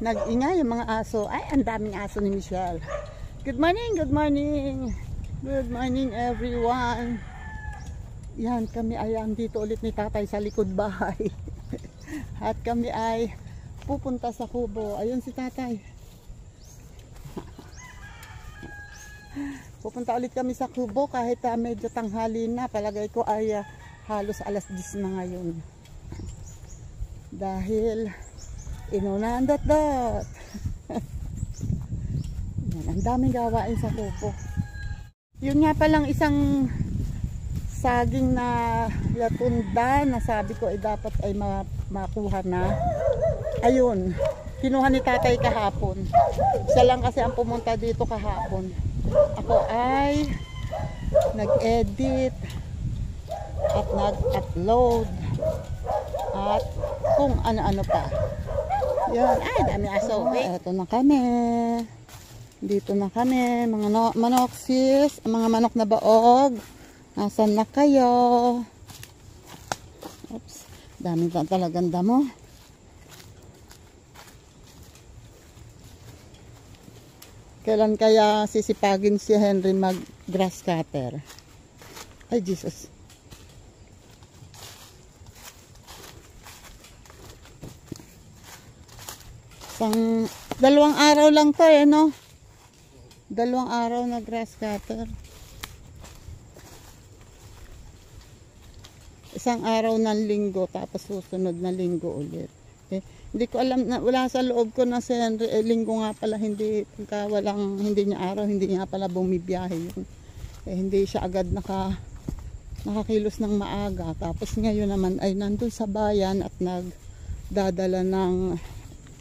Nag-ingay yung mga aso. Ay, ang daming aso ni Michelle. Good morning, good morning. Good morning everyone. Yan, kami ay andito ulit ni tatay sa likod bahay. At kami ay pupunta sa kubo. Ayun si tatay. Pupunta ulit kami sa kubo kahit medyo tanghali na. Palagay ko ay halos alas 10 na ngayon. Dahil inuna ang dot-dot. Ang daming gawain sa kubo. Yun nga palang isang saging na latunda na sabi ko ay dapat ay makuha na. Ayun, kinuha ni tatay kahapon. Siya lang kasi ang pumunta dito kahapon. Ako ay nag-edit at nag-upload at kung ano-ano pa. Yan, ay dami aso. Ito na kami. Dito na kami, mga manoksis, mga manok na baog. Nasaan na kayo? Oops, dami na talagang damo. Kailan kaya sisipagin si Henry mag grass cutter? Ay Jesus. Dalawang araw lang to no? Dalawang araw na grass cutter. Isang araw ng linggo tapos susunod na linggo ulit. Hindi ko alam na wala sa loob ko na si Henry linggo nga pala hindi hindi niya araw, hindi niya pala bumibiyahe yun. Hindi siya agad nakakilos ng maaga. Tapos ngayon naman ay nandun sa bayan at nagdadala ng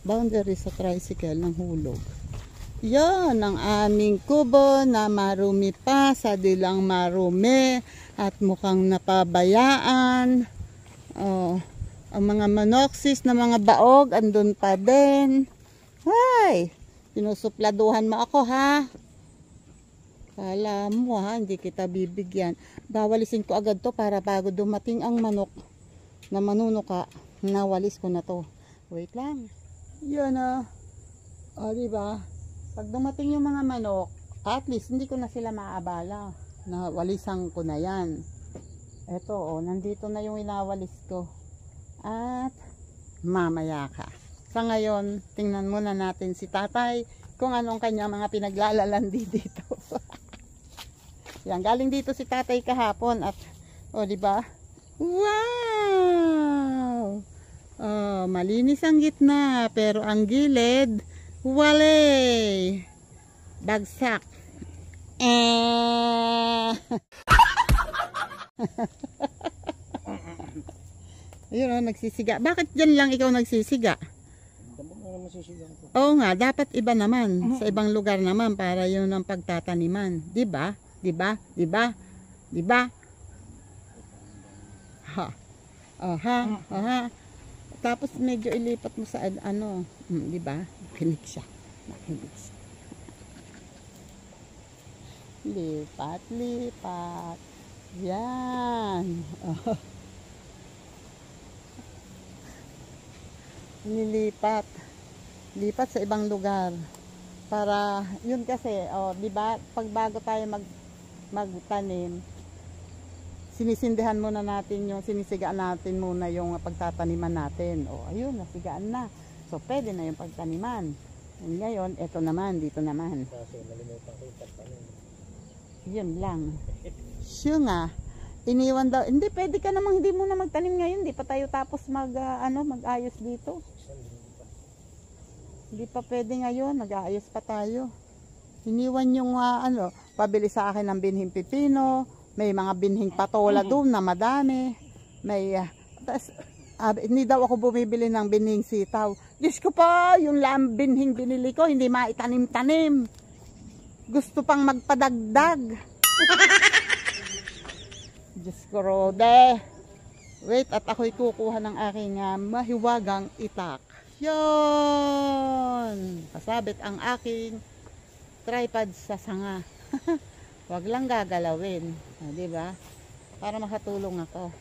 boundary sa tricycle ng hulog. Yan ang aming kubo na marumi pa sa dilang marumi at mukhang napabayaan. Ang mga manoksis na mga baog andun pa din. Hay, sinusupladuhan mo ako ha. Kala mo ha, hindi kita bibigyan. Bawalisin ko agad to para bago dumating ang manok na manunuka, nawalis ko na to. Wait lang. Yan diba? Pag dumating yung mga manok, at least hindi ko na sila maaabala. Nawalisan ko na yan. Eto nandito na yung inawalis ko. At mamaya ka. Sa ngayon, tingnan muna natin si tatay kung anong kanya mga pinaglalalandi dito. Yan, galing dito si tatay kahapon at diba? Wow! Malinis ang gitna pero ang gilid wale. Bagsak. Ayun nagsisiga. Bakit dyan lang ikaw nagsisiga? Oo nga, dapat iba naman. Sa ibang lugar naman para yun ang pagtataniman. Diba? Diba? Diba? Diba? Ha. Ha. Tapos medyo ilipat mo sa diba? Nakinig siya. Lipat. Yan. Nilipat. Lipat sa ibang lugar. Para, yun kasi, diba? Pag bago tayo magtanim, sinisindihan muna natin sinisigaan natin muna yung pagtataniman natin. Ayun, nasigaan na. So, pwede na yung pagtaniman. Ngayon, eto naman, dito naman. Yun lang. Siya nga, iniwan daw. Hindi, pwede ka namang hindi muna magtanim ngayon. Hindi pa tayo tapos mag-ayos dito. Hindi pa pwede ngayon, mag-aayos pa tayo. Iniwan yung pabili sa akin ng binhing pipino. May mga binhing patola doon na madami. May, hindi daw ako bumibili ng binhing sitaw. Diyos ko pa, yung binhing binili ko, hindi maitanim-tanim. Gusto pang magpadagdag. Diyos ko, Rode. Wait, at ako'y kukuha ng aking mahiwagang itak. Yun! Pasabit ang aking tripod sa sanga. Wag lang gagalawin. Diba? Para makatulong ako.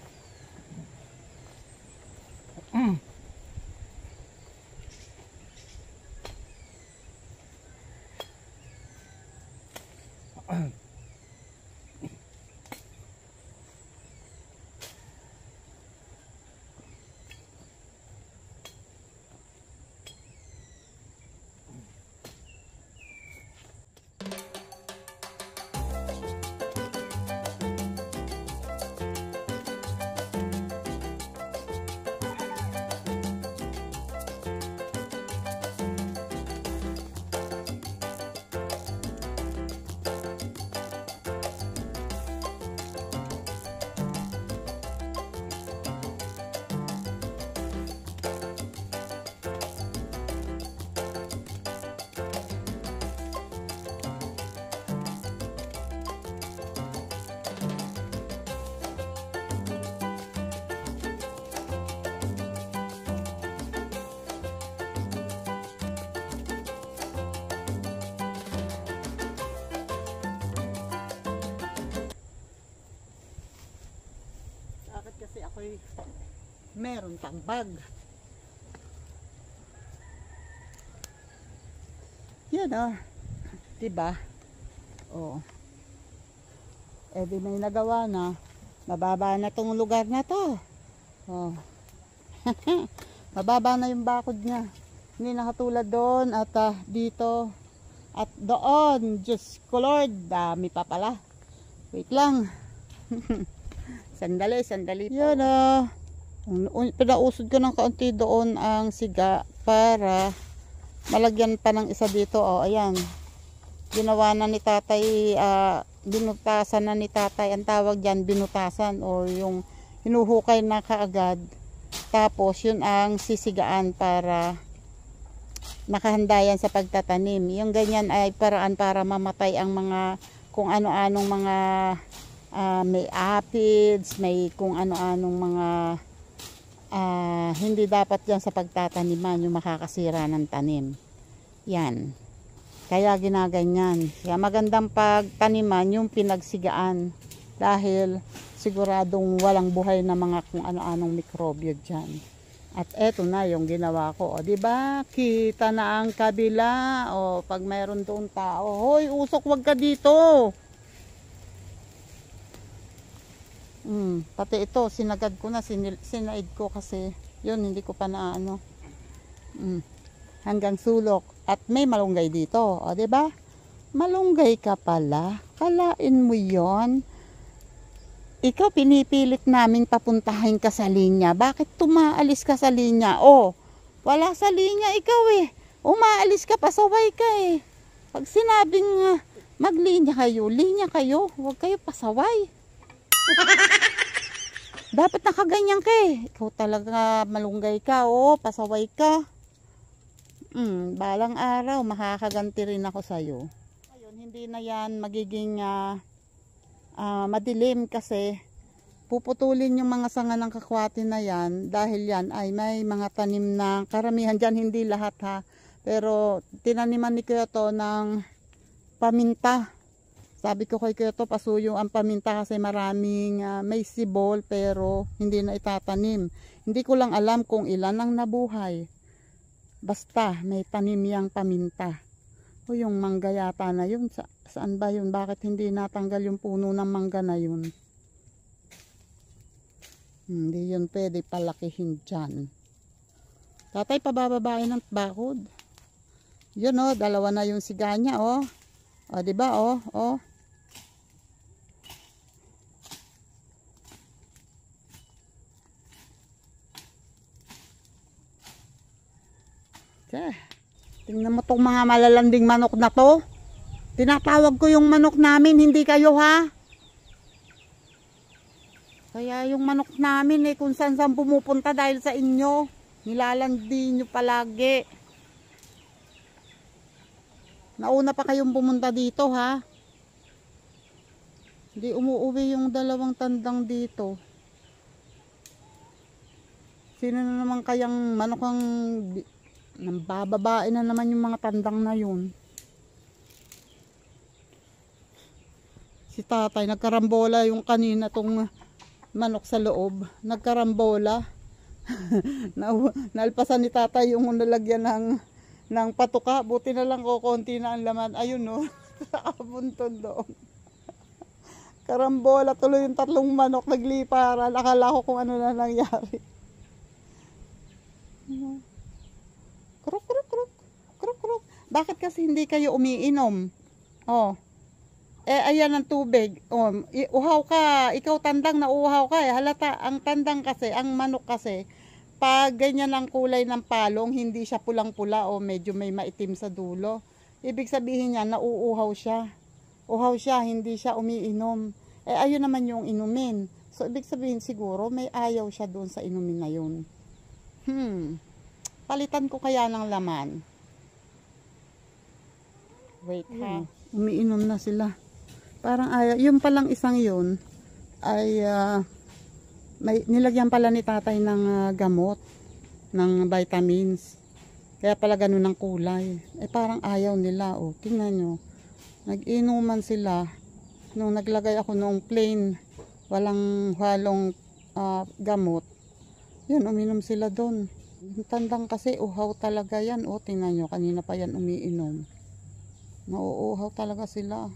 meron pang bag. Yan o. Diba? O. Eh di may nagawa na. Mababa na tong lugar na to. O. Mababa na yung bakod niya. Hindi nakatulad doon at dito. At doon. Diyos ko Lord. Dami pa pala. Wait lang. Sandali. Yan o. Pinausod ko ng kaunti doon ang siga para malagyan pa ng isa dito. O, ayan. Ginawa na ni tatay, binutasan na ni tatay. Ang tawag dyan, binutasan. O yung hinuhukay na kaagad. Tapos, yun ang sisigaan para nakahanda yan sa pagtatanim. Yung ganyan ay paraan para mamatay ang mga, kung ano-anong mga, may aphids, may kung ano-anong mga, hindi dapat yan sa pagtataniman, yung makakasira ng tanim. Yan. Kaya ginaganyan. Kaya magandang pagtaniman yung pinagsigaan. Dahil siguradong walang buhay na mga kung ano-anong mikrobyo dyan. At eto na yung ginawa ko. O diba? Kita na ang kabila. O pag mayroon doon tao. Hoy, usok, wag ka dito. Pati ito, sinagad ko na, sinaid ko kasi yun, hindi ko pa na ano. Hanggang sulok. At may malunggay dito. O diba? Malunggay ka pala. Kalain mo yon. Ikaw pinipilit naming papuntahin ka sa linya. Bakit tumaalis ka sa linya? O, wala sa linya ikaw eh. Umaalis ka, pasaway ka eh. Pag sinabing maglinya kayo, linya kayo. Huwag kayo pasaway. Dapat nakaganyan ka eh. Ikaw talaga malunggay ka, o pasaway ka. Balang araw, makakaganti rin ako sa'yo. Ayun, hindi na yan magiging madilim kasi puputulin yung mga sanga ng kakwati na yan dahil yan ay may mga tanim na karamihan dyan, hindi lahat ha, pero tinaniman ni Kyoto ng paminta. Sabi ko kay Kyoto, pasuyo ang paminta kasi maraming may sibol pero hindi na itatanim. Hindi ko lang alam kung ilan ang nabuhay, basta may tanim yang paminta. O yung mangga yata na yun, saan ba yun? Bakit hindi natanggal yung puno ng mangga na yun? Hindi yun pwede palakihin dyan. Tatay, pabababain ng bakod. Yun o, dalawa na yung siga niya o. O diba o, o. Okay. Tingnan mo tong mga malalanding manok na to. Tinatawag ko yung manok namin, hindi kayo ha. Kaya yung manok namin kung saan pumupunta dahil sa inyo. Nilalandi nyo palagi. Nauna pa kayong pumunta dito ha. Hindi umuuwi yung dalawang tandang dito. Sino na naman kayang manok ang bababae na naman yung mga tandang na yun. Si tatay nagkarambola yung kanina tong manok sa loob. Nagkarambola. Nalpasan ni tatay yung nalagyan ng patuka. Buti na lang konti na ang laman. Ayun no. Abunton doon. Karambola tuloy yung tatlong manok nagliparan. Akala ko kung ano na nangyari. Kruk, kruk, kruk. Kruk, kruk. Bakit kasi hindi kayo umiinom? Oh. Ayan ang tubig. Oh, uhaw ka. Ikaw tandang na uhaw ka eh. Halata, ang tandang kasi, ang manok kasi, pag ganyan ang kulay ng palong, hindi siya pulang-pula o medyo may maitim sa dulo. Ibig sabihin niya, nauuhaw siya. Uhaw siya, hindi siya umiinom. Ayun naman yung inumin. So, ibig sabihin siguro, may ayaw siya doon sa inumin na yun. Palitan ko kaya ng laman. Wait ha. Umiinom na sila. Parang ayaw. Yung palang isang yun, ay may nilagyan pala ni tatay ng gamot, ng vitamins. Kaya pala ganun ang kulay. Parang ayaw nila. O, tingnan nyo. Nag-inuman sila. Nung naglagay ako nung plain, walang halong gamot. Yun, uminom sila doon. Yung tandang kasi uhaw talaga yan. O, tingnan nyo, kanina pa yan umiinom. Nauuhaw talaga sila.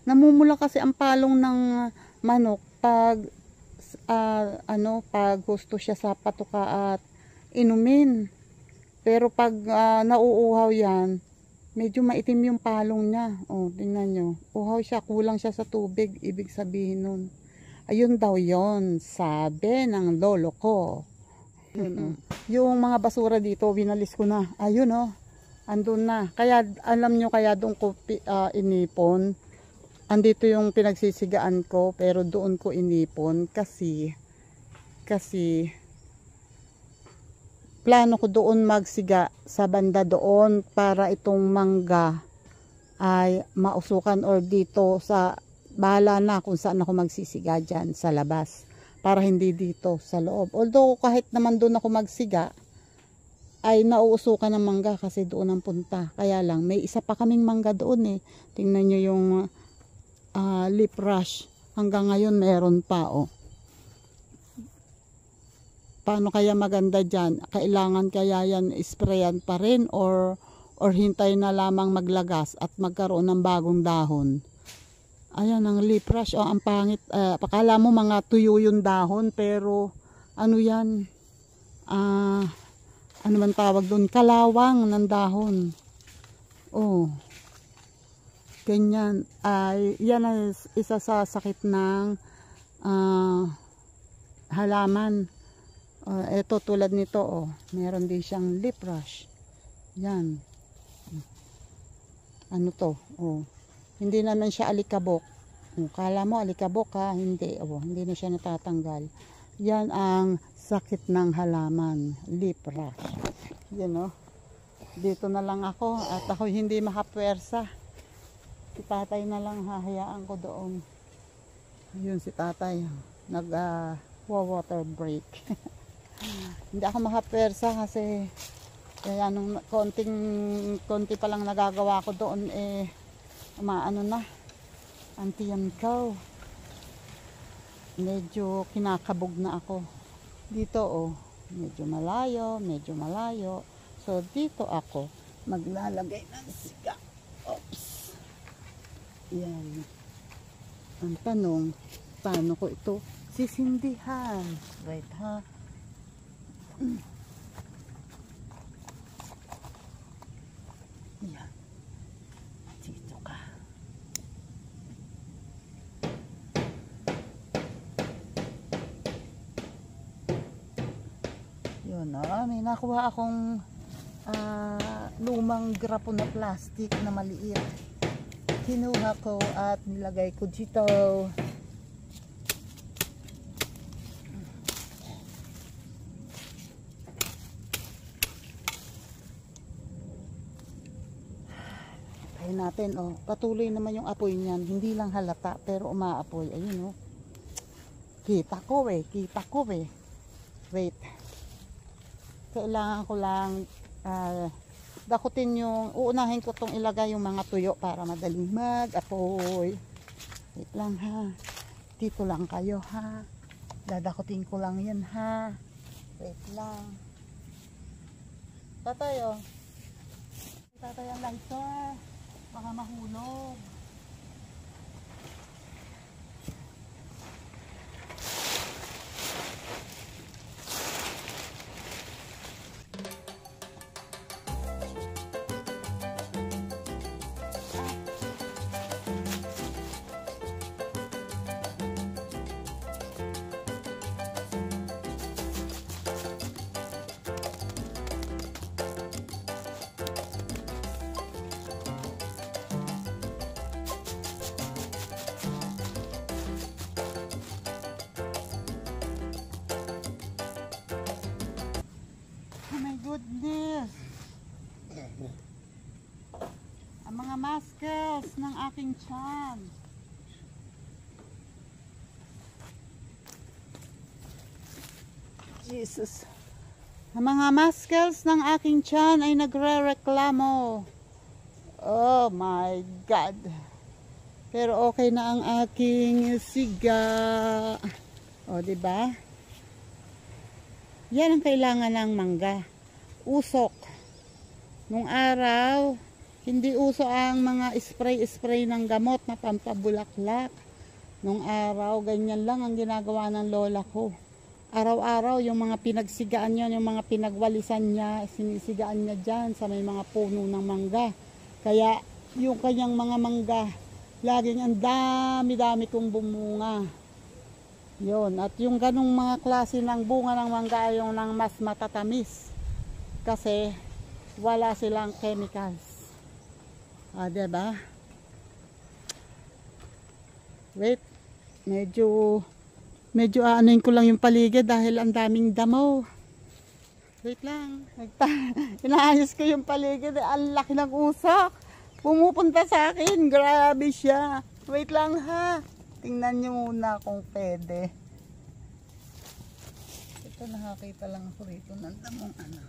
Namumula kasi ang palong ng manok pag pag gusto siya sa patuka at inumin. Pero pag nauuhaw yan, medyo maitim yung palong niya. O, tingnan nyo. Uhaw siya, kulang siya sa tubig. Ibig sabihin nun. Ayun daw yon, sabi ng lolo ko. Yun, yung mga basura dito, winalis ko na. Ayun andun na. Kaya, alam nyo, kaya doon ko inipon. Andito yung pinagsisigaan ko, pero doon ko inipon kasi plano ko doon magsiga sa banda doon para itong mangga ay mausukan, or dito sa bahala na kung saan ako magsisiga dyan sa labas para hindi dito sa loob. Although kahit naman doon ako magsiga ay nauusukan ng mangga kasi doon ang punta. Kaya lang may isa pa kaming mangga doon Tingnan nyo yung lip rush. Hanggang ngayon meron pa Paano kaya maganda dyan? Kailangan kaya yan sprayan pa rin or hintay na lamang maglagas at magkaroon ng bagong dahon. Ayan ang lip rush. Ang pangit. Pakala mo mga tuyo yung dahon, pero ano yan? Ano man tawag doon? Kalawang ng dahon. Ganyan. Yan ay isa sa sakit ng halaman. Ito tulad nito meron din siyang lip rush. Yan. Ano to? Hindi naman siya alikabok. Kala mo alikabok hindi. Hindi na siya natatanggal. Yan ang sakit ng halaman, lip rush. Yan Dito na lang ako at ako hindi makapwersa. Si tatay na lang, hahayaan ko doon. Yun si tatay, water break. Hindi ako makapwersa kasi nung konti pa lang nagagawa ko doon umaano na ang tiyan ko. Medyo kinakabog na ako. Dito medyo malayo. So dito ako maglalagay ng siga. Oops. Yan. Ang tanong, paano ko ito sisindihan? Right Yan. Dito ka. Yun may nakuha akong lumang grapo na plastic na maliit. Kinuha ko at nilagay ko dito. Natin patuloy naman yung apoy niyan, hindi lang halata pero umaapoy. Ayun kita ko wait, kailangan ko lang dakutin yung uunahin ko tong ilagay yung mga tuyo para madaling mag-apoy. Wait lang dito lang kayo dadakutin ko lang yan wait lang. Tatay ang lighter, baka mahulog. Goodness, ang mga muscles ng aking tiyan. Jesus, ang mga muscles ng aking tiyan ay nagre-reklamo. Oh my God. Pero okay na ang aking siga. Diba? Yan ang kailangan ng mangga. Usok. Nung araw, hindi uso ang mga spray-spray ng gamot na pampabulaklak. Nung araw, ganyan lang ang ginagawa ng lola ko. Araw-araw, yung mga pinagsigaan niya, yung mga pinagwalisan niya, sinisigaan niya dyan sa may mga puno ng mangga. Kaya, yung kanyang mga mangga, laging ang dami-dami kong bumunga. Yun. At yung ganong mga klase ng bunga ng mangga ay yung ng mas matatamis. Kasi, wala silang chemicals. Diba? Wait. Medyo aanuin ko lang yung paligid dahil ang daming damo. Wait lang. Inaayos ko yung paligid. Ang laki ng usok. Pumupunta sa akin. Grabe siya. Wait lang ha. Tingnan nyo muna kung pwede. Ito, nakakita lang ako rito ng damong ano.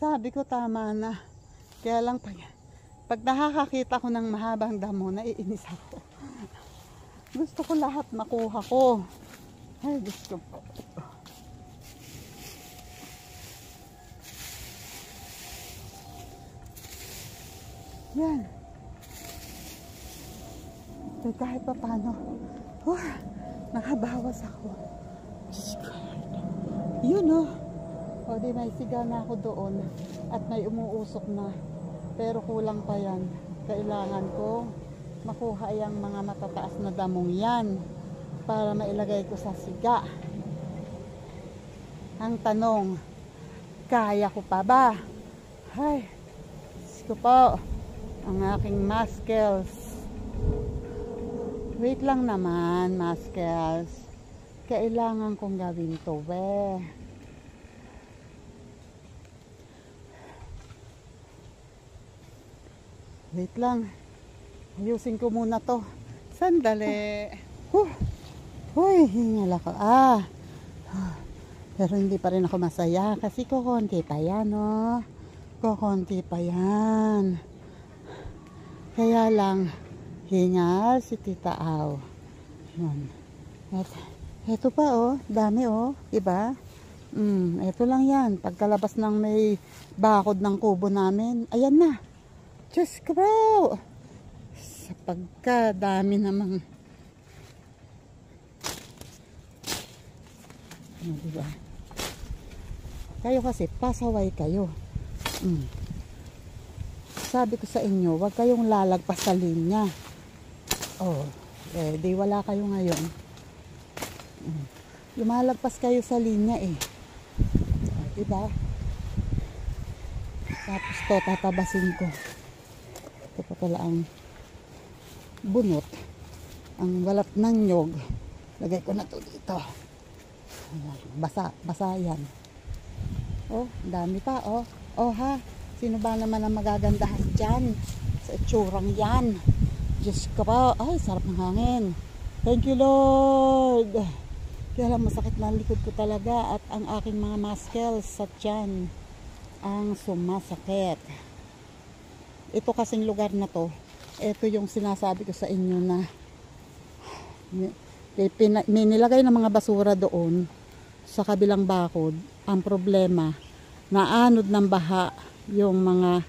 Sabi ko tama na. Kaya lang pag nakakakita ko ng mahabang damo, naiinis ako. Gusto ko lahat makuha ko. Ay, gusto ko. Yan. Pero kahit pa paano, nakabawas ako. Yun o di may siga na ako doon at may umuusok na, pero kulang pa yan. Kailangan ko makuha yung mga matataas na damong yan para mailagay ko sa siga. Ang tanong, kaya ko pa ba? Ay, ko po ang aking muscles. Wait lang naman, muscles. Kailangan kong gawin to, Wait lang. Ayusin ko muna to. Sandali. Huy, hingal ako. Pero hindi pa rin ako masaya kasi kukunti pa yan, Kukunti pa yan. Kaya lang, hingal si Tita Aw. Yan. At eto pa, dami, diba? Eto lang yan. Pagkalabas ng may bakod ng kubo namin, ayan na. Diyos ko po! Sa pagkadami namang diba? Kayo kasi pasaway kayo. Sabi ko sa inyo, huwag kayong lalagpas sa linya. Di wala kayo ngayon. Lumalagpas kayo sa linya diba? Tapos to, tatabasin ko. Ito pa pala ang bunot, ang balat ng nyog. Lagay ko na to dito. Basa yan. Dami pa, ha. Sino ba naman ang magagandahan dyan sa itsurang yan? Diyos ko pa. Ay, sarap ng hangin. Thank you, Lord. Kaya lang masakit na likod ko talaga at ang aking mga muscles sa tiyan ang sumasakit. Ito kasing lugar na to, ito yung sinasabi ko sa inyo na may nilagay ng mga basura doon sa kabilang bakod. Ang problema, naanod ng baha yung mga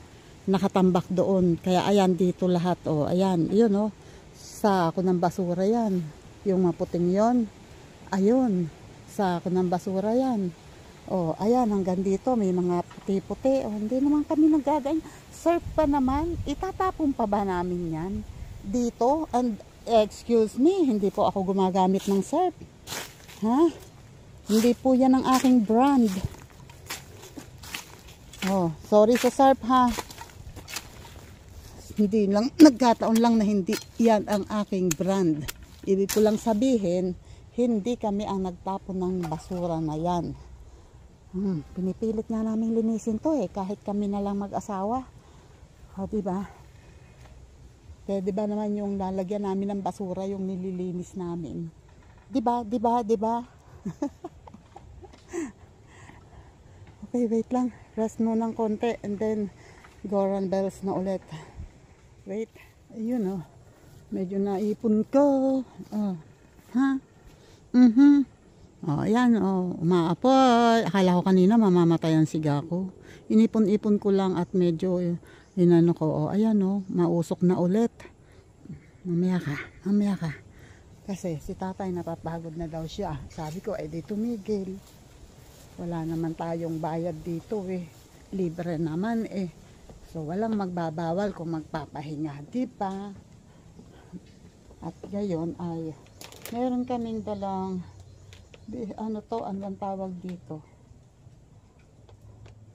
nakatambak doon. Kaya ayan dito lahat, oh. Ayan, yun, oh. Sako ng basura yan. Yung maputing yon. Ayun, sako ng basura yan. Oh, ayan, hanggang dito may mga puti-puti. Oh, hindi naman kami nagagawin. Surf pa naman. Itatapon pa ba namin yan? Dito? And, excuse me, hindi po ako gumagamit ng surf. Ha? Hindi po yan ang aking brand. Oh, sorry sa surf, ha? Hindi lang, nagkataon lang na hindi yan ang aking brand. Ibig ko lang sabihin, hindi kami ang nagtapon ng basura na yan. Pinipilit nga namin linisin to kahit kami na lang mag-asawa. O, diba? Kaya diba naman yung lalagyan namin ng basura, yung nililinis namin. Diba? Diba? Diba? Okay, wait lang. Rest muna ng konti and then go run bells na ulit. Wait. Ayun, oh. Medyo naipon ko. Oh. Ha? Oh, ayan, oh. Umaapoy. Akala ko kanina mamamatay ang siga ko. Inipon-ipon ko lang at medyo inano ko. Oh, ayan, oh. Mausok na ulit. Mamaya ka. Mamaya ka. Kasi si tatay napapagod na daw siya. Sabi ko, di tumigil. Wala naman tayong bayad dito libre naman so walang magbabawal kung magpapahinga, di ba? At gayon ay meron kaming dalang anong tawag dito,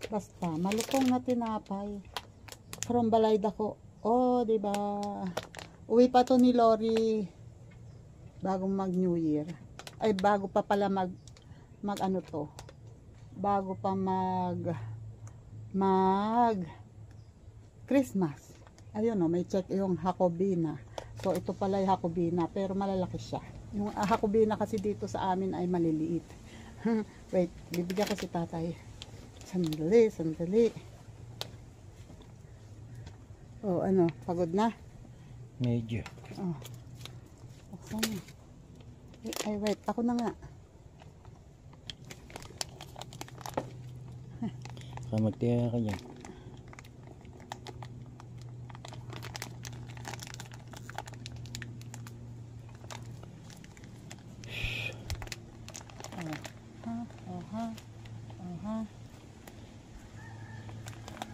basta malutong na tinapay from Balayda ko. Di ba? Uwi pa to ni Lori bagong mag New Year, bago pa pala mag ano to, bago pa mag Christmas. Ayun, may check yung Jacobina. So ito pala yung Jacobina, pero malalaki siya. Yung Jacobina kasi dito sa amin ay maliliit. Wait, bibigyan ko si tatay. Sandali. Oh, ano, pagod na? Medyo. Oh. Buksan mo. Wait, ako na nga. Magtiya ka dyan.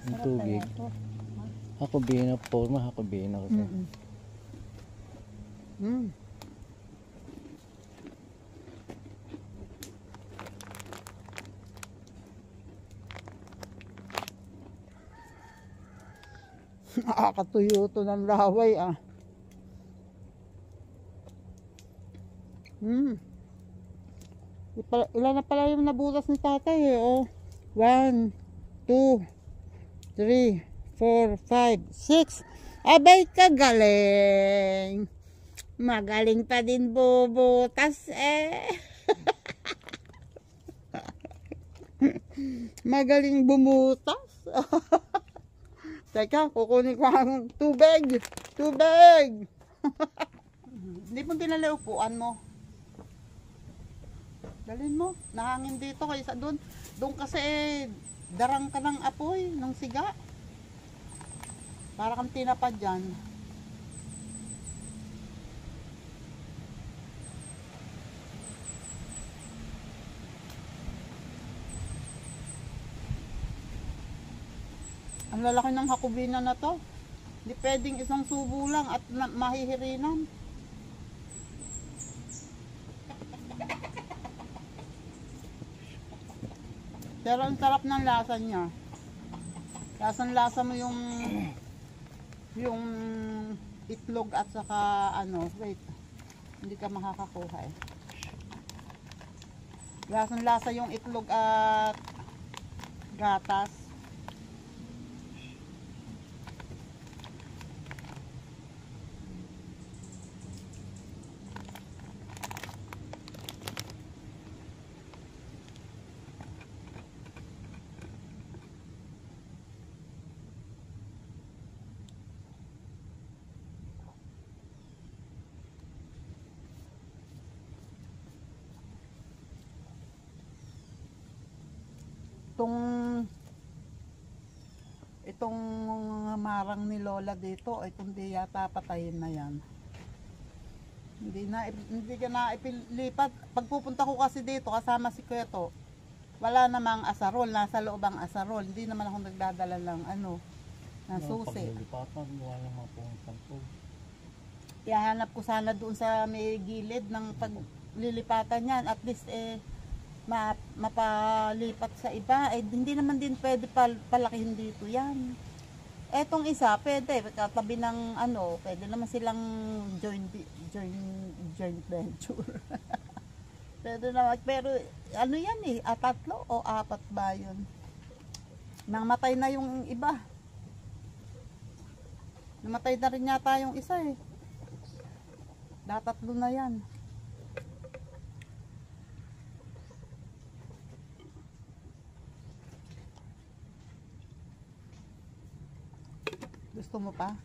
Ang tubig. Jacobina forma, Jacobina kasi. Nakakatuyo to ng laway Ilan na pala yung nabutas ni tatay 1, 2, 3, 4, 5, 6. Abay kagaling. Magaling pa din bubutas Magaling bumutas. Teka, kukunin ko ang tubig. Hindi mo dinala upuan mo. Dalhin mo. Nahangin dito kaysa doon. Doon kasi darang ka ng apoy, ng siga. Para kang tinapad dyan. Ang lalaki ng Jacobina na to. Hindi pwedeng isang subo lang at mahihirinan. Pero ang sarap ng lasa niya. Lasang-lasa mo yung itlog at saka wait. Hindi ka makakakuha Lasang-lasa yung itlog at gatas. Itong itong marang ni Lola dito, ay kundi yata patayin na yan. Hindi ka na ipilipat. Pagpupunta ko kasi dito, kasama si Kuya to, wala namang asarol, nasa loob ang asarol. Hindi naman ako nagdadala ng ng susi. Paglilipatan, gawa ng mga puntang po. Ihanap ko sana doon sa may gilid ng paglilipatan yan. At least mapalipat sa iba. Hindi naman din pwede palakihin dito yan. Etong isa, pwede. Katabi ng pwede naman silang joint venture. Pwede naman. Pero yan tatlo o apat ba yun? Namatay na yung iba. Namatay na rin yata yung isa Tatlo na yan. Gusto mo pa?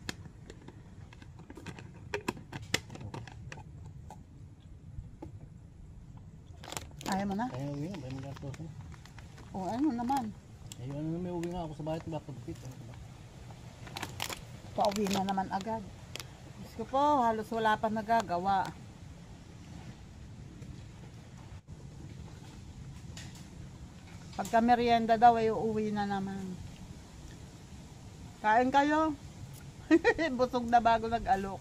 Ayaw mo na? Ayaw uwi na, may magatos na. O ano naman? Ayaw na may uwi nga ako sa bahay, diba? Pagpit. Pauwi na naman agad. Diyos ko po, halos wala pa nagagawa. Pagka merienda daw ay uuwi na naman. Kain kayo. Busog na bago nag-alok.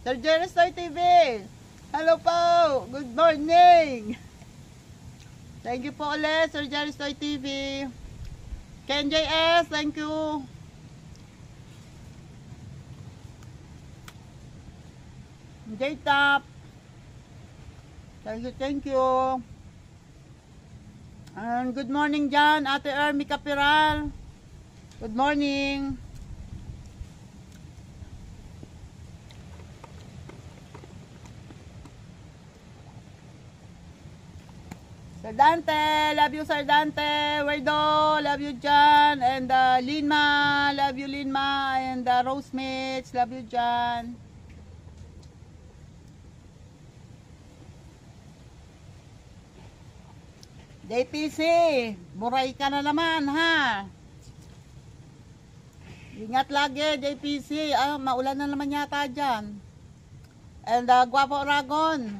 Sir Jerry Stoy TV. Hello po. Good morning. Thank you po ulit, Sir Jerry Stoy TV. Ken JS, thank you. J-Top. Thank you. And good morning dyan, Ate Ermi Capiral. Good morning. Sir Dante, love you Sir Dante. Werdo, love you Jan. And Linma, love you Linma. And Rose Mitch, love you Jan. JPC, buray ka na naman ha. Ingat lagi JPC, maulan na naman yata dyan. And Guapo Aragon.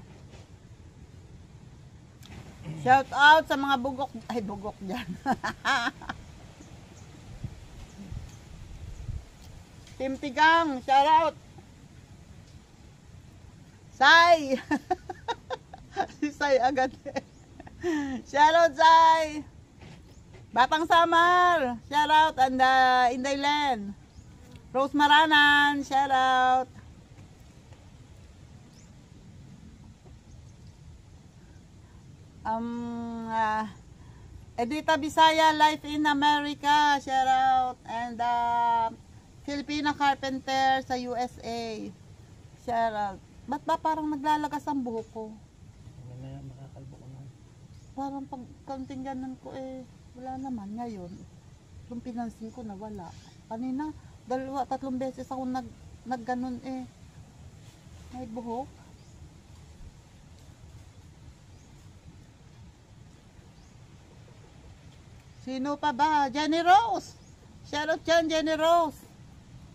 Shout out sa mga bugok dyan. Team Tigang, shout out. Sai. Si Sai agad. Shoutout Zay! Batang Samar! Shoutout! And Inday Len! Rose Maranan! Shoutout! Edita Bisaya, Life in America! Shoutout! And Filipina Carpenter sa USA! Shoutout! Ba't ba parang naglalagas ang buhok ko? Parang pag-counting ganon ko wala naman ngayon. Yung pinansin ko na wala. Kanina, 2-3 beses ako nagganon may buhok. Sino pa ba? Jenny Rose! Shoutout dyan, Jenny Rose!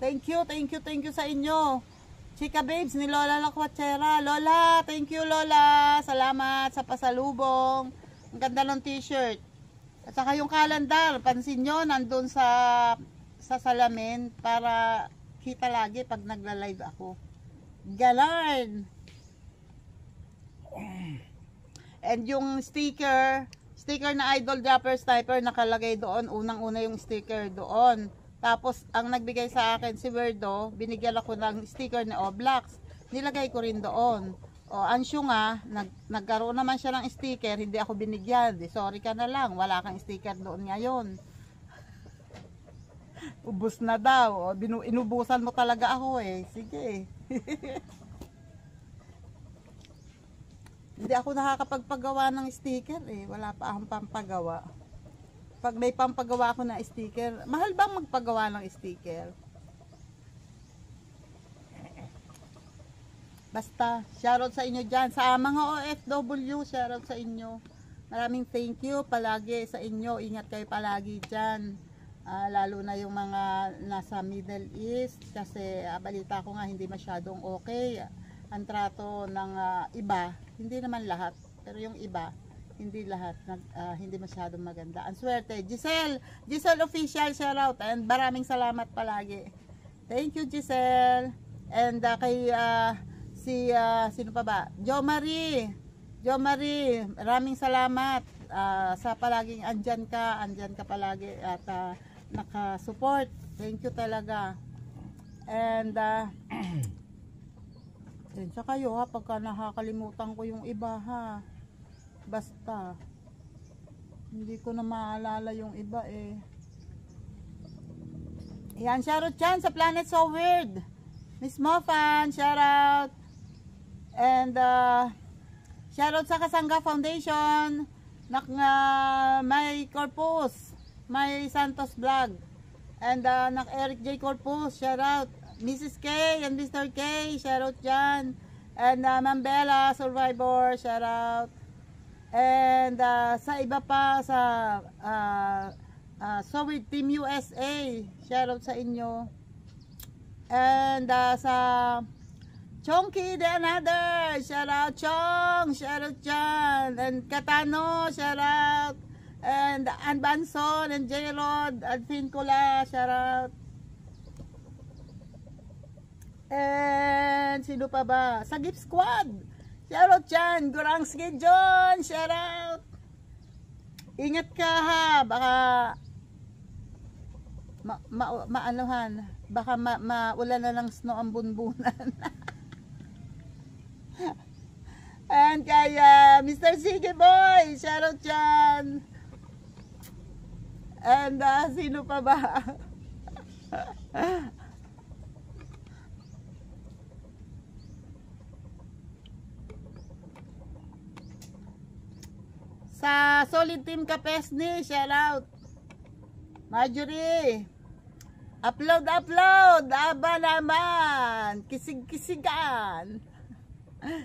Thank you sa inyo. Chika Babes ni Lola Lakwachera. Lola, thank you Lola. Salamat sa pasalubong. Ang ganda ng t-shirt. At saka yung kalendar, pansin nyo, nandun sa salamin para kita lagi pag nagla-live ako. Galarn! And yung sticker na Idol Dropper Sniper, nakalagay doon. Unang-una yung sticker doon. Tapos, ang nagbigay sa akin si Werdo, binigyan ako ng sticker na Oblax. Nilagay ko rin doon. O, Ansyo nga, nagkaroon naman siya ng sticker, hindi ako binigyan. Sorry ka na lang, wala kang sticker doon ngayon. Ubus na daw. O, inubusan mo talaga ako Sige. Hindi ako nakakapagpagawa ng sticker Wala pa akong pampagawa. Pag may pampagawa ako na sticker, mahal bang magpagawa ng sticker? Basta, shoutout sa inyo dyan. Sa mga OFW, shoutout sa inyo. Maraming thank you palagi sa inyo. Ingat kayo palagi dyan. Lalo na yung mga nasa Middle East kasi balita ko nga hindi masyadong okay ang trato ng iba, hindi naman lahat, pero yung iba hindi lahat, hindi masyadong maganda. Ang swerte. Giselle official, shout out, and maraming salamat palagi. Thank you, Giselle. And kay sino pa ba? Jo Marie, maraming salamat sa palaging andyan ka palagi at nakasupport. Thank you talaga. And sa kayo ha, pagka nakakalimutan ko yung iba ha. Basta hindi ko na maalala yung iba eh. Yan, shoutout dyan sa Planet So Weird. Miss Mofan, shoutout. And shoutout sa Kasangga Foundation. May Corpus, may Santos Vlog. And Eric J. Corpus, shoutout. Mrs. K and Mr. K, shoutout dyan. And Ma'am Bella, Survivor, shoutout. And sa iba pa sa So with Team USA, shoutout sa inyo. And sa Chonky the Another, shoutout Chong, shoutout dyan. And Katano, shoutout. And Ann Banson and J. Rod at Fincula, shoutout. And sino pa ba? Sa Gift Squad, shoutout dyan. Gurangski John, shoutout. Ingat ka ha, baka maanuhan, baka maulan na ng snow ang bunbunan. And kay Mr. Sige Boy, shoutout dyan. And sino pa ba? Sa Solid Team Kapesni, shout out. Marjorie, upload, aba naman, kisig-kisigan.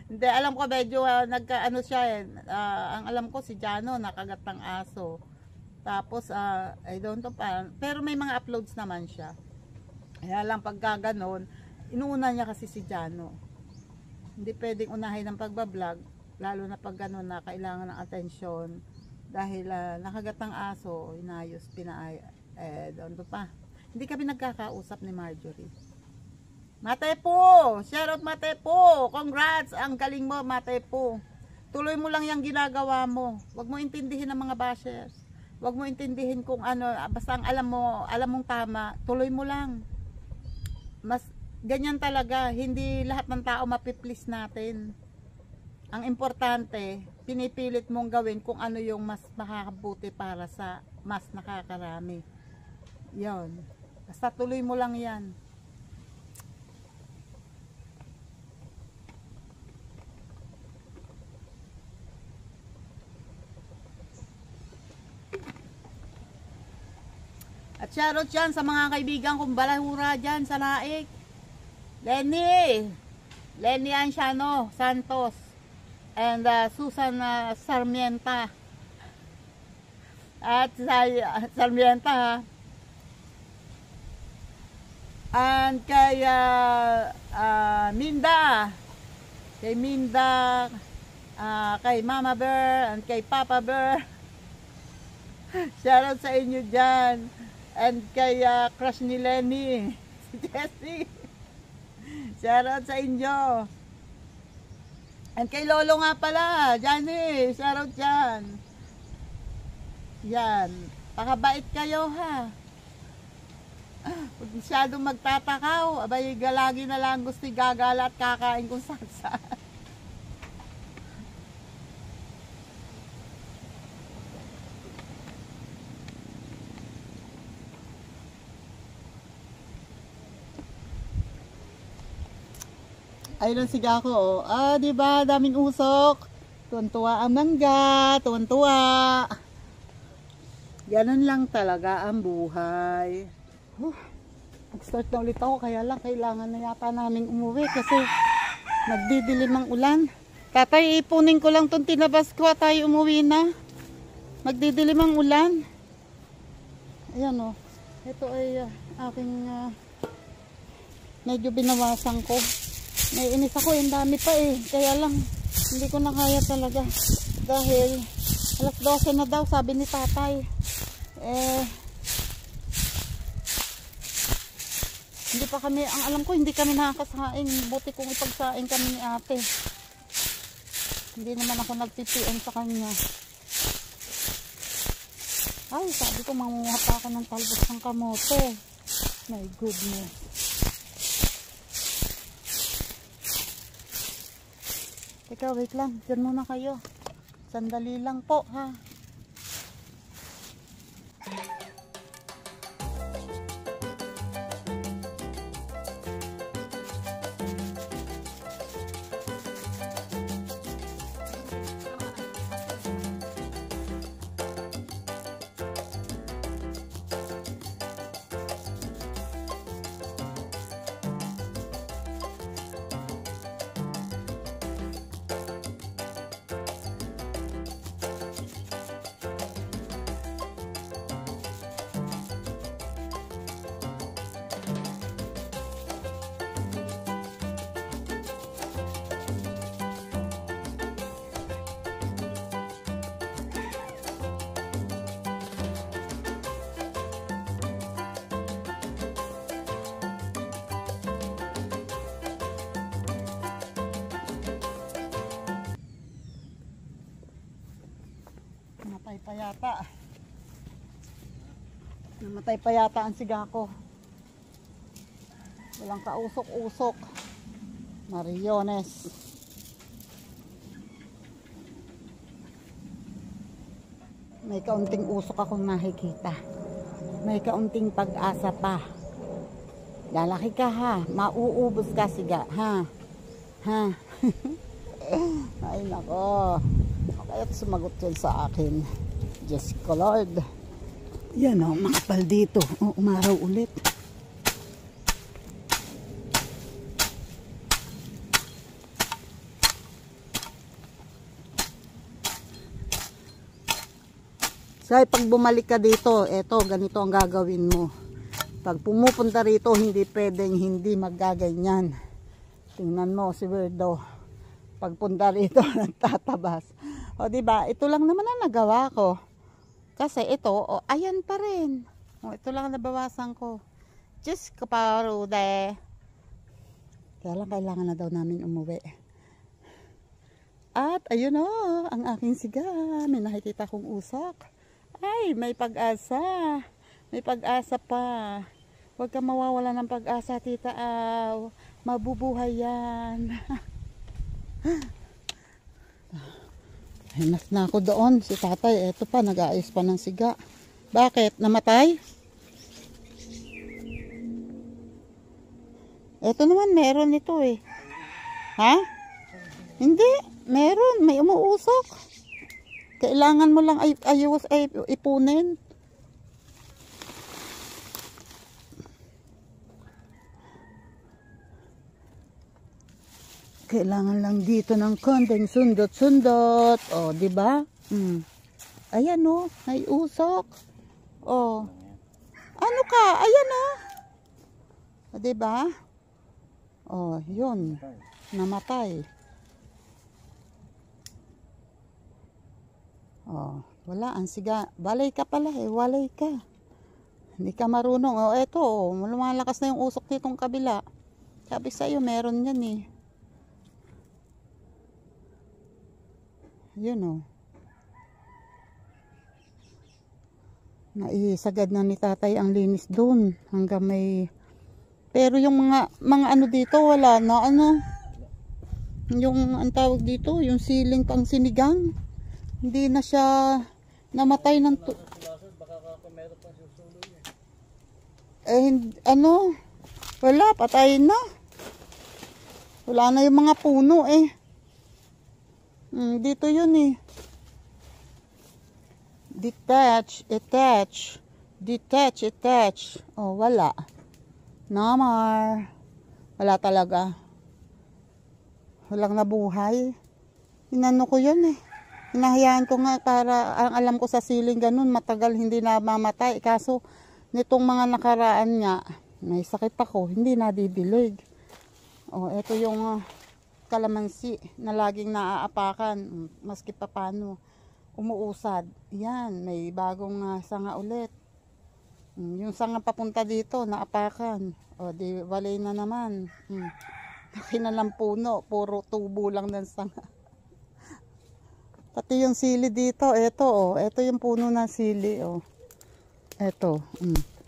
Hindi, alam ko medyo nagkaano siya ang alam ko si Jano nakagat ng aso. Tapos I don't know pa, pero may mga uploads naman siya. Kaya lang pagka ganon, inuuna niya kasi si Jano. Hindi pwedeng unahin ng pagbablog. Lalo na pag gano'n na kailangan ng atensyon dahil nakagat ng aso, inayos, doon pa. Hindi kami nagkakausap ni Marjorie. Matepo! Shoutout Matepo! Congrats! Ang galing mo, Matepo. Tuloy mo lang yung ginagawa mo. Huwag mo intindihin ng mga bashers. Huwag mo intindihin kung ano, basta ang alam mong tama, tuloy mo lang. Mas ganyan talaga, hindi lahat ng tao mapiplease natin. Ang importante, pinipilit mong gawin kung ano yung mas makakabuti para sa mas nakakarami. Yon. Basta tuloy mo lang yan. At shoutout dyan sa mga kaibigan kong balahura dyan sa Laik. Lenny Anciano Santos. And Susan Sarmienta at Sarmienta and kay Minda, kay Mama Bear and kay Papa Bear. Shoutout sa inyo dyan. And kay crush ni Lenny, si Jessie. Shoutout sa inyo. And kay Lolo nga pala, Johnny, shoutout dyan. Yan, pakabait kayo ha. Huwag masyadong magtatakaw, abay lagi na lang gusto gagala at kakain kung saan. Ayun si Gako, di ba, daming usok. Tuwan-tuwa ang mangga, tuwan-tuwa. Ganun lang talaga ang buhay. Nag-start na ulit ako, kaya lang kailangan na yata naming umuwi kasi nagdidilim ang ulan. Tatay, ipunin ko lang itong tinabas ko at tayo umuwi na. Magdidilim ang ulan. Ayan o. Ito ay aking medyo binawasan ko. Naiinis ako, yung dami pa eh. Kaya lang, hindi ko na kaya talaga. Dahil, alas 12 na daw, sabi ni tatay. Hindi pa kami, ang alam ko, hindi kami nakakasain. Buti kung ipagsain kami ni ate. Hindi naman ako nagpipian sa kanya. Ay, sabi ko, mangunguha pa ako ng talbos ng kamote. My goodness. Teka, wait lang. Diyan muna kayo. Sandali lang po, ha. Namatay pa yata ang siga ko. Walang kausok-usok. Mariones. May kaunting usok akong nakikita. May kaunting pag-asa pa. Lalaki ka ha. Mauubos ka siga ha. Ha. Ay nako. Kaya't sumagot yun sa akin. Diyos ko Lord. Yan o, makapal dito. O, umaraw ulit. So, pag bumalik ka dito, eto, ganito ang gagawin mo. Pag pumupunta rito, hindi pwedeng hindi maggaganyan. Tingnan mo si Werdo. Pagpunta rito, nagtatabas. O, diba? Ito lang naman ang nagawa ko. Kasi ito, o, ayan pa rin. O, ito lang nabawasan ko. Diyos ko pa, Rude. Kaya lang kailangan na daw namin umuwi. At, ayun o, ang aking siga. May nakikita kong usok. Ay, may pag-asa. May pag-asa pa. Huwag ka mawawala ng pag-asa, Tita Aw. Mabubuhay yan. Hinas na ako doon. Si tatay, eto pa, nag-aayos pa ng siga. Bakit? Namatay? Eto naman, meron ito eh. Ha? Hindi. Meron. May umuusok. Kailangan mo lang ipunin. Kailangan lang dito ng konting sundot-sundot. O, di ba? Ayan o, may usok. O. Ano ka? Ayan o. O, di ba? O, yun. Namatay. O, wala. Ang siga. Balay ka pala eh. Walay ka. Hindi ka marunong. O, eto. O, lumalakas na yung usok ditong kabila. Sabi sa'yo, meron yan eh. Yun o. Naisagad na ni tatay ang linis dun. Hanggang may... Pero yung mga ano dito, wala na ano. Yung ang tawag dito, yung siling pang sinigang. Hindi na siya namatay ng... ano? Wala, patay na. Wala na yung mga puno eh. Dito yun eh. Detach, attach. Detach, attach. Oh, wala. Namar. Wala talaga. Walang nabuhay. Inano ko yun eh. Hinahayaan ko nga para ang alam ko sa siling ganun, matagal hindi na mamatay. Kaso, nitong mga nakaraan nga, may sakit ako, hindi nadidilig. O, ito yung kalamansi na laging naaapakan, maski pa paano, umuusad. Yan, may bagong sanga ulit. Yung sanga papunta dito, naapakan. O, di, walay na naman. Laki na lang puno, puro tubo lang ng sanga. Pati yung sili dito, ito yung puno ng sili, Ito,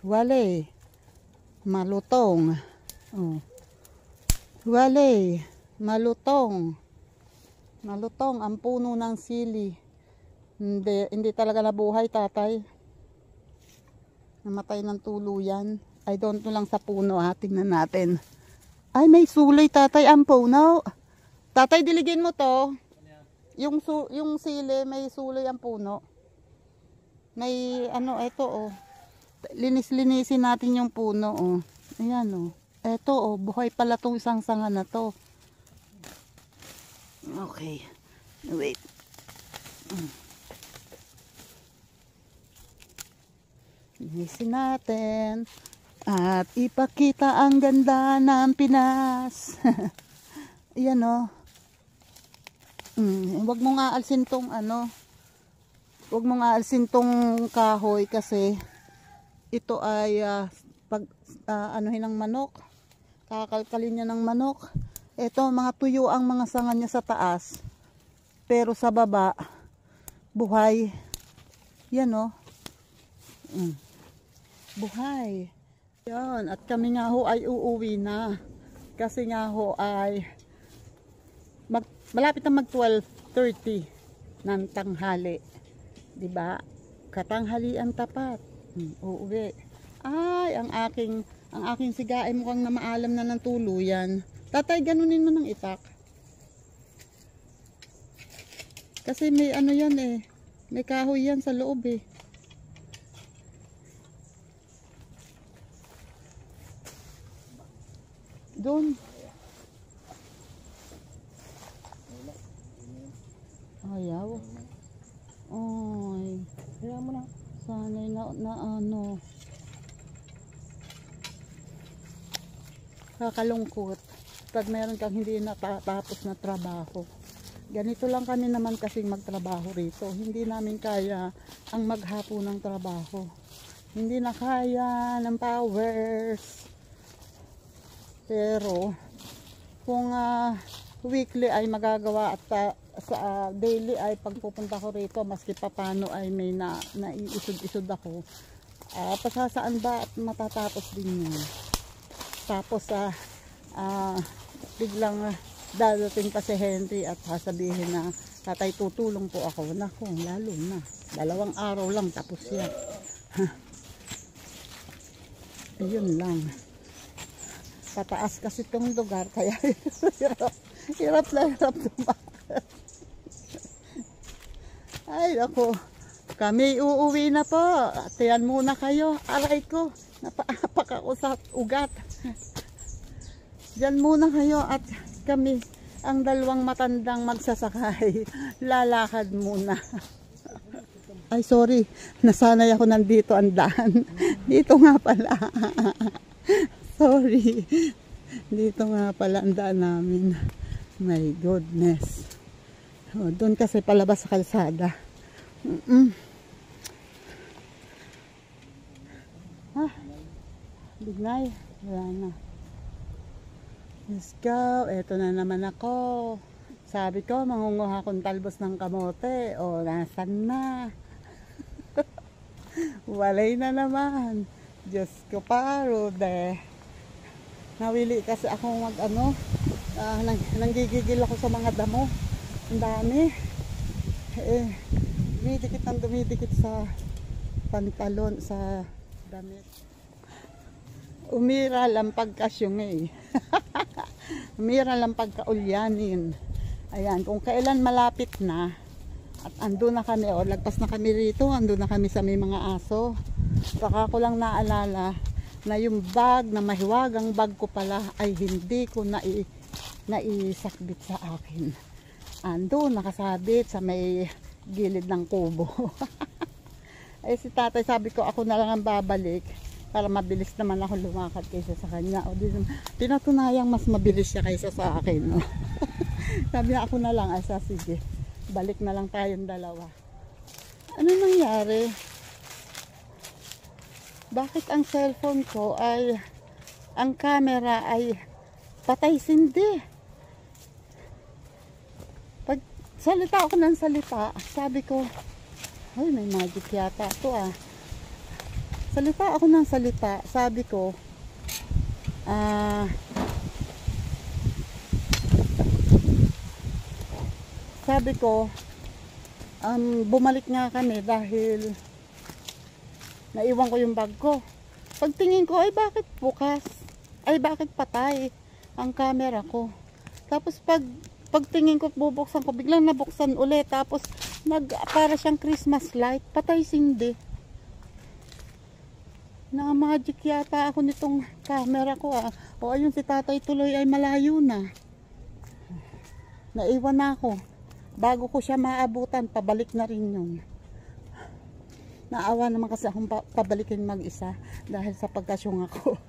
walay. Malutong. Walay. Malutong. Malutong ang puno ng sili. Hindi talaga nabuhay, tatay. Namatay ng tuluyan. I don't know lang sa puno, tingnan natin. Ay, may sulay, tatay, ang puno. Tatay, diligin mo to. Yung sili, may sulay ang puno. May ito, linis-linisin natin yung puno, Ayan, Ito, buhay pala tong isang sanga na to. Okay. Wait. Linisin natin. At ipakita ang ganda ng Pinas. Ayan, Huwag mo nga alsin tong Huwag mo nga alsin tong kahoy kasi ito ay anuhin ng manok. Kakalkalin niya ng manok. Ito, mga tuyo ang mga sanga niya sa taas. Pero sa baba, buhay. Yan, buhay. Yan, at kami nga ho ay uuwi na. Kasi nga ho ay malapit na mag 12:30 ng tanghali. Diba? Katanghalian tapat. Uuwi. Ay, ang aking siga ay mukhang namaalam na ng tuluyan. Tatay, ganunin mo ng itak. Kasi may yan may kahoy yan sa loob Doon. Ayaw. Ay. Kaya mo na. Sana'y kakalungkot pag meron kang hindi natatapos na trabaho. Ganito lang kami naman kasing magtrabaho rito. Hindi namin kaya ang maghapo ng trabaho. Hindi na kaya ng powers. Pero kung weekly ay magagawa at sa daily ay pagpupunta ko rito, maski papano ay may naiisod-isod ako. Pasasaan ba at matatapos din yun. Tapos biglang dadating pa si Henry at sasabihin na, tatay, tutulong po ako. Naku, lalo na. 2 araw lang tapos yan. Ayun lang. Pataas kasi itong lugar, kaya hirap dumaan. Ay, ako. Kami uuwi na po. Tiyan muna kayo. Aray ko. Napaapak ako sa ugat. Diyan muna kayo at kami, ang 2 matandang magsasakay. Lalakad muna. Ay, sorry. Nasanay ako nandito ang daan. Dito nga pala. Sorry. Dito nga pala ang daan namin. My goodness. Doon kasi palabas sa kalsada. Bignay. Wala na. Let's go. Eto na naman ako. Sabi ko, mangunguha akong talbos ng kamote. O, nasan na? Walay na naman. Diyos ko, parode. Nawili kasi ako nanggigigil ako sa mga damo. Ang dami. Dumidikit sa pantalon, sa damit. Umira lang pagkasyong Umira lang pagkaulyanin. Ayan, kung kailan malapit na at andun na kami, lagpas na kami rito, andun na kami sa may mga aso. Saka ko lang naalala na yung bag na mahiwagang bag ko pala ay hindi ko naisakbit sa akin. Andun, nakasabit sa may gilid ng kubo. Ay si tatay, sabi ko ako na lang ang babalik. para mabilis naman ako lumakad kaysa sa kanya. O, pinatunayang mas mabilis siya kaysa sa akin. No? Sabi niya, ako na lang, asa, sige. Balik na lang tayong dalawa. Ano nangyari? Bakit ang cellphone ko ay, ang camera ay patay sindi? Pag salita ako ng salita, sabi ko, ay, may magic yata ito ah. Salita ako ng salita, sabi ko, bumalik nga kami dahil naiwan ko yung bag ko. Pagtingin ko, ay bakit bukas? Ay bakit patay ang camera ko? Tapos pagtingin ko, bubuksan ko, biglang nabuksan ulit. Tapos para siyang Christmas light, patay sindi. Na-magic yata ako nitong camera ko ah. O ayun, si tatay tuloy ay malayo na. Naiwan na ako. Bago ko siya maabutan, pabalik na rin yun. Naawa naman kasi akong pabalikin mag-isa dahil sa pagkasyong ako.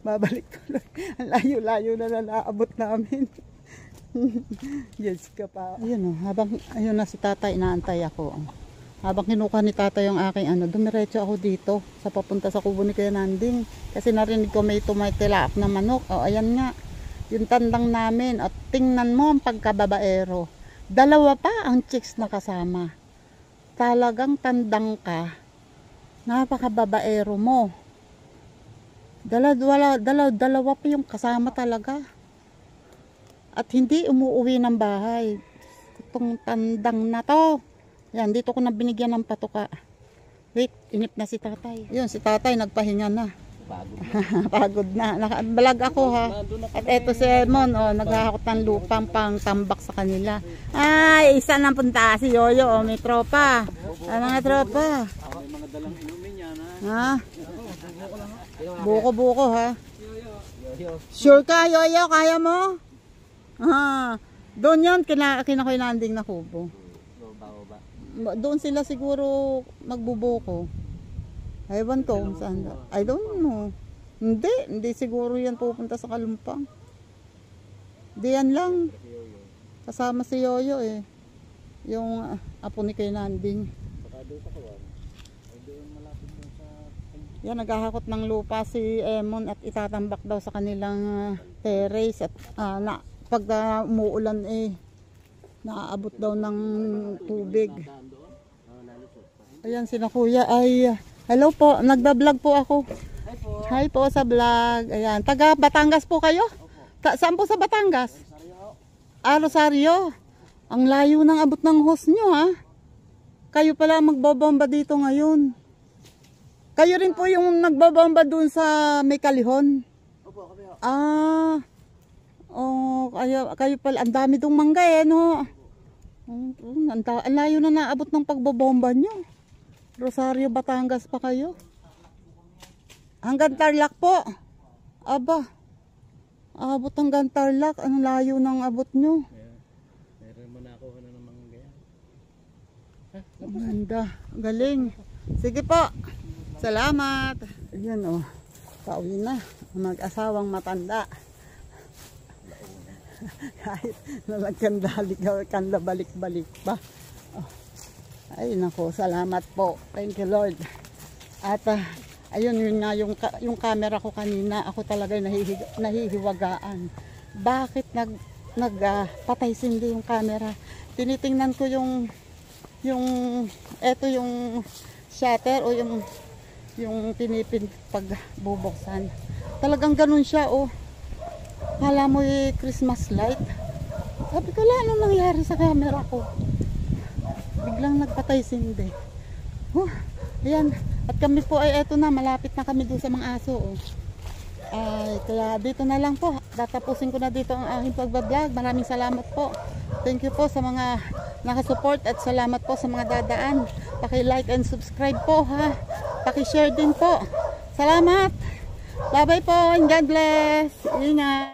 Babalik tuloy. Ang layo-layo na naabot namin. Yes ka pa. Ayun oh, ayun na si tatay, inaantay ako. Habang kinukuha ni tatay yung aking dumiretso ako dito sa papunta sa kubo ni Kuya Nanding. Kasi narinig ko may tumitilak na manok. O ayan nga, yung tandang namin. At tingnan mo ang pagkababaero. Dalawa pa ang chicks na kasama. Talagang tandang ka. Napakababaero mo. Dalawa pa yung kasama talaga. At hindi umuwi ng bahay. Itong tandang na to. Yan, dito ko na binigyan ng patuka. Wait, inip na si tatay. Yun, si tatay nagpahinga na. Pagod na. Nakabalag ako ha. At eto si Edmond, naghahakot ng lupang pang tambak sa kanila. Ay, isa nang punta si Yoyo, may tropa. Ay, mga tropa. May mga dalang inumin yan Ha? ha. Buko-buko ha. Sure ka, Yoyo? Kaya mo? Ha. Doon yun, kinakoy landing na kubo. Doon sila siguro magbubuko. Ewan ko kung saan. I don't know. Hindi siguro yan pupunta sa Kalumpang. Diyan lang. Kasama si Yoyo eh. Yung apo ni Kuya Nanding. Yan, naghahakot ng lupa si Emon at itatambak daw sa kanilang terrace. At pag umuulan naaabot daw ng tubig. Ayan, sina kuya ay hello po, nagba-vlog po ako. Hi po sa vlog. Ayan, taga Batangas po kayo? Saan po sa Batangas? Rosario. Ang layo ng abot ng host nyo ha. Kayo pala magbabomba dito ngayon. Kayo rin po yung nagbabomba dun sa May Kalihon. Opo, kami ho. Kayo pala, ang dami dong mangga no. Ang layo na naabot ng pagbobomba nyo. Rosario, Batangas pa kayo. Hanggang Tarlac po. Aba. Abot hanggang Tarlac. Ang layo ng abot nyo. Meron mo nakuha na ng mangga yan. Ang ganda. Galing. Sige po. Salamat. Ayan pauwi na. Mag-asawang matanda. Kahit nalagkanda balik-balik pa. Ay nako, salamat po. Thank you Lord. At ayun, yun nga yung camera ko kanina, ako talaga nahihiwagaan. Bakit patay sindi yung camera? Tinitingnan ko yung shutter o yung pinipin pag bubuksan. Talagang ganun siya Kala mo Christmas light. Sabi ko, anong nangyari sa camera ko? Biglang nagpatay sindi. Ayan. At kami po ay eto na, malapit na kami doon sa mga aso. Kaya dito na lang po. Tatapusin ko na dito ang aking pagbablog. Maraming salamat po. Thank you po sa mga nakasupport at salamat po sa mga dadaan. Paki-like and subscribe po ha. Paki-share din po. Salamat. Bye-bye po and God bless. Ingat.